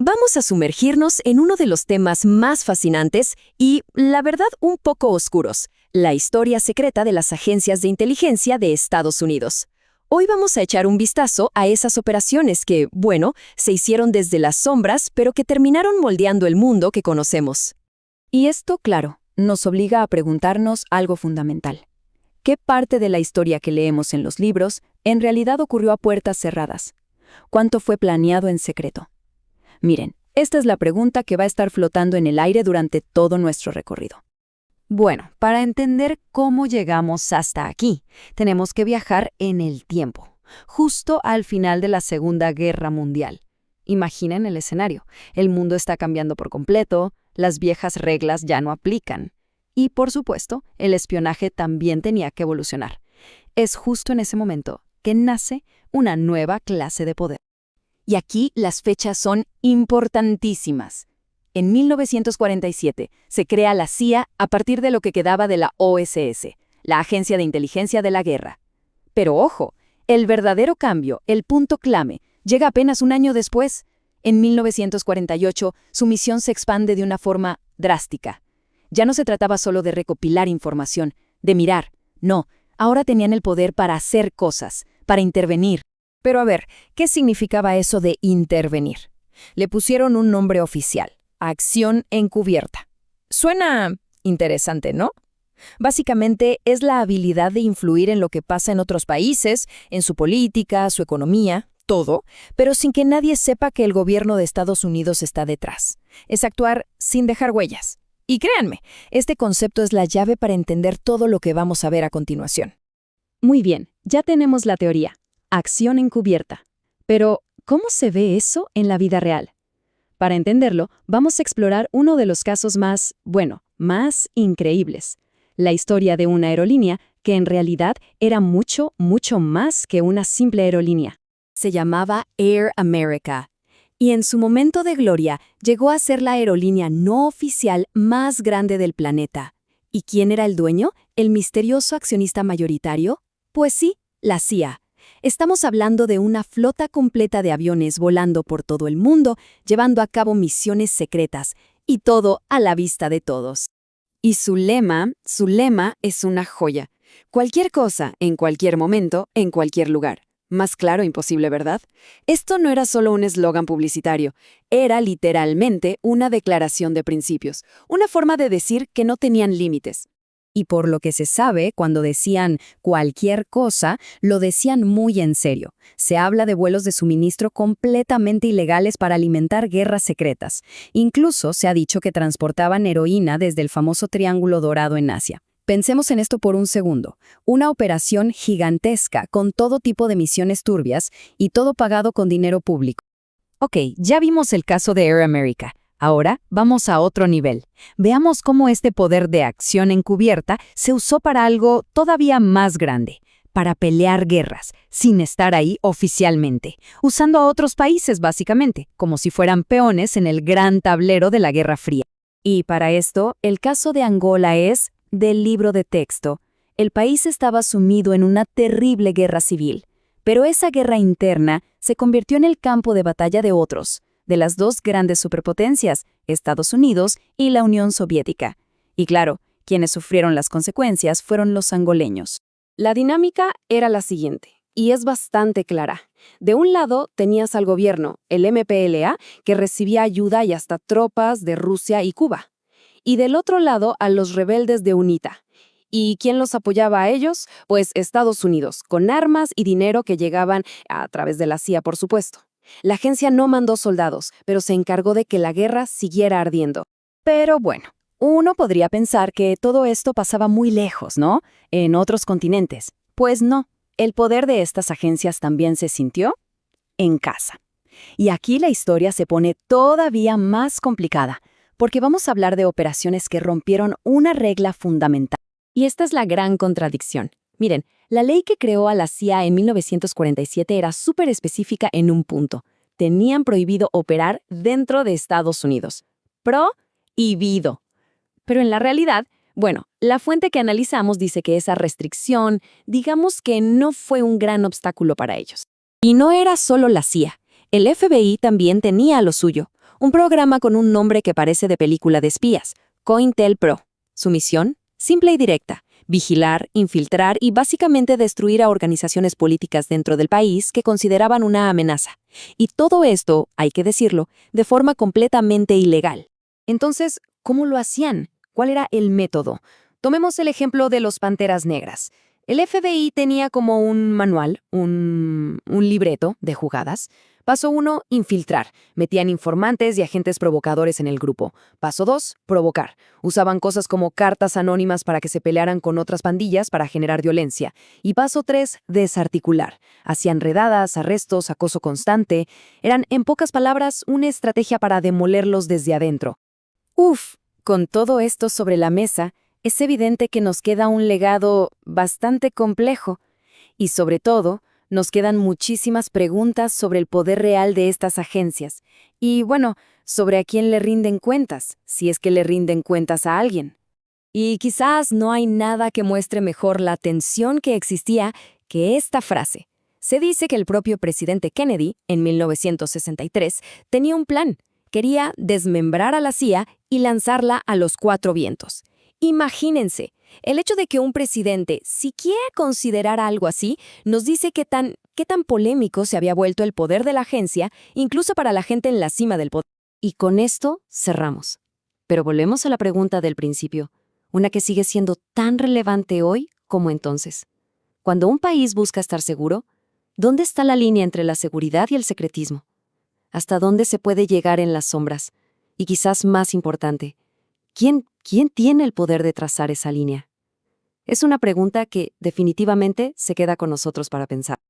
vamos a sumergirnos en uno de los temas más fascinantes y, la verdad, un poco oscuros, la historia secreta de las agencias de inteligencia de Estados Unidos. Hoy vamos a echar un vistazo a esas operaciones que, bueno, se hicieron desde las sombras, pero que terminaron moldeando el mundo que conocemos. Y esto, claro, nos obliga a preguntarnos algo fundamental. ¿Qué parte de la historia que leemos en los libros en realidad ocurrió a puertas cerradas? ¿Cuánto fue planeado en secreto? Miren, esta es la pregunta que va a estar flotando en el aire durante todo nuestro recorrido. Bueno, para entender cómo llegamos hasta aquí, tenemos que viajar en el tiempo, justo al final de la Segunda Guerra Mundial. Imaginen el escenario. El mundo está cambiando por completo, las viejas reglas ya no aplican. Y, por supuesto, el espionaje también tenía que evolucionar. Es justo en ese momento que nace una nueva clase de poder. Y aquí las fechas son importantísimas. En 1947 se crea la CIA a partir de lo que quedaba de la OSS, la Agencia de Inteligencia de la Guerra. Pero ojo, el verdadero cambio, el punto clave, llega apenas un año después. En 1948, su misión se expande de una forma drástica. Ya no se trataba solo de recopilar información, de mirar. No, ahora tenían el poder para hacer cosas, para intervenir. Pero a ver, ¿qué significaba eso de intervenir? Le pusieron un nombre oficial, Acción Encubierta. Suena interesante, ¿no? Básicamente es la habilidad de influir en lo que pasa en otros países, en su política, su economía, todo, pero sin que nadie sepa que el gobierno de Estados Unidos está detrás. Es actuar sin dejar huellas. Y créanme, este concepto es la llave para entender todo lo que vamos a ver a continuación. Muy bien, ya tenemos la teoría. Acción encubierta. Pero, ¿cómo se ve eso en la vida real? Para entenderlo, vamos a explorar uno de los casos más increíbles. La historia de una aerolínea que en realidad era mucho, mucho más que una simple aerolínea. Se llamaba Air America. Y en su momento de gloria llegó a ser la aerolínea no oficial más grande del planeta. ¿Y quién era el dueño? ¿El misterioso accionista mayoritario? Pues sí, la CIA. Estamos hablando de una flota completa de aviones volando por todo el mundo, llevando a cabo misiones secretas, y todo a la vista de todos. Y su lema es una joya. Cualquier cosa, en cualquier momento, en cualquier lugar. Más claro, imposible, ¿verdad? Esto no era solo un eslogan publicitario, era literalmente una declaración de principios, una forma de decir que no tenían límites. Y por lo que se sabe, cuando decían cualquier cosa, lo decían muy en serio. Se habla de vuelos de suministro completamente ilegales para alimentar guerras secretas. Incluso se ha dicho que transportaban heroína desde el famoso Triángulo Dorado en Asia. Pensemos en esto por un segundo. Una operación gigantesca con todo tipo de misiones turbias y todo pagado con dinero público. Ok, ya vimos el caso de Air America. Ahora vamos a otro nivel. Veamos cómo este poder de acción encubierta se usó para algo todavía más grande, para pelear guerras, sin estar ahí oficialmente, usando a otros países básicamente, como si fueran peones en el gran tablero de la Guerra Fría. Y para esto, el caso de Angola es del libro de texto. El país estaba sumido en una terrible guerra civil, pero esa guerra interna se convirtió en el campo de batalla de otros, de las dos grandes superpotencias, Estados Unidos y la Unión Soviética. Y claro, quienes sufrieron las consecuencias fueron los angoleños. La dinámica era la siguiente, y es bastante clara. De un lado tenías al gobierno, el MPLA, que recibía ayuda y hasta tropas de Rusia y Cuba. Y del otro lado a los rebeldes de UNITA. ¿Y quién los apoyaba a ellos? Pues Estados Unidos, con armas y dinero que llegaban a través de la CIA, por supuesto. La agencia no mandó soldados, pero se encargó de que la guerra siguiera ardiendo. Pero bueno, uno podría pensar que todo esto pasaba muy lejos, ¿no? En otros continentes. Pues no, el poder de estas agencias también se sintió en casa. Y aquí la historia se pone todavía más complicada, porque vamos a hablar de operaciones que rompieron una regla fundamental. Y esta es la gran contradicción. Miren, la ley que creó a la CIA en 1947 era súper específica en un punto. Tenían prohibido operar dentro de Estados Unidos. Prohibido. Pero en la realidad, bueno, la fuente que analizamos dice que esa restricción, digamos que no fue un gran obstáculo para ellos. Y no era solo la CIA. El FBI también tenía lo suyo. un programa con un nombre que parece de película de espías, COINTELPRO. Su misión, simple y directa: vigilar, infiltrar y básicamente destruir a organizaciones políticas dentro del país que consideraban una amenaza. Y todo esto, hay que decirlo, de forma completamente ilegal. Entonces, ¿cómo lo hacían? ¿Cuál era el método? Tomemos el ejemplo de los Panteras Negras. El FBI tenía como un manual, un libreto de jugadas. Paso 1, infiltrar. Metían informantes y agentes provocadores en el grupo. Paso 2, provocar. Usaban cosas como cartas anónimas para que se pelearan con otras pandillas para generar violencia. Y paso 3, desarticular. Hacían redadas, arrestos, acoso constante. Eran, en pocas palabras, una estrategia para demolerlos desde adentro. Con todo esto sobre la mesa, es evidente que nos queda un legado bastante complejo. Y sobre todo, nos quedan muchísimas preguntas sobre el poder real de estas agencias. Y bueno, sobre a quién le rinden cuentas, si es que le rinden cuentas a alguien. Y quizás no hay nada que muestre mejor la tensión que existía que esta frase. Se dice que el propio presidente Kennedy, en 1963, tenía un plan. Quería desmembrar a la CIA y lanzarla a los 4 vientos. Imagínense, el hecho de que un presidente siquiera considerara algo así nos dice qué tan polémico se había vuelto el poder de la agencia, incluso para la gente en la cima del poder. Y con esto cerramos. Pero volvemos a la pregunta del principio, una que sigue siendo tan relevante hoy como entonces. Cuando un país busca estar seguro, ¿dónde está la línea entre la seguridad y el secretismo? ¿Hasta dónde se puede llegar en las sombras? Y quizás más importante, ¿quién tiene el poder de trazar esa línea? Es una pregunta que definitivamente se queda con nosotros para pensar.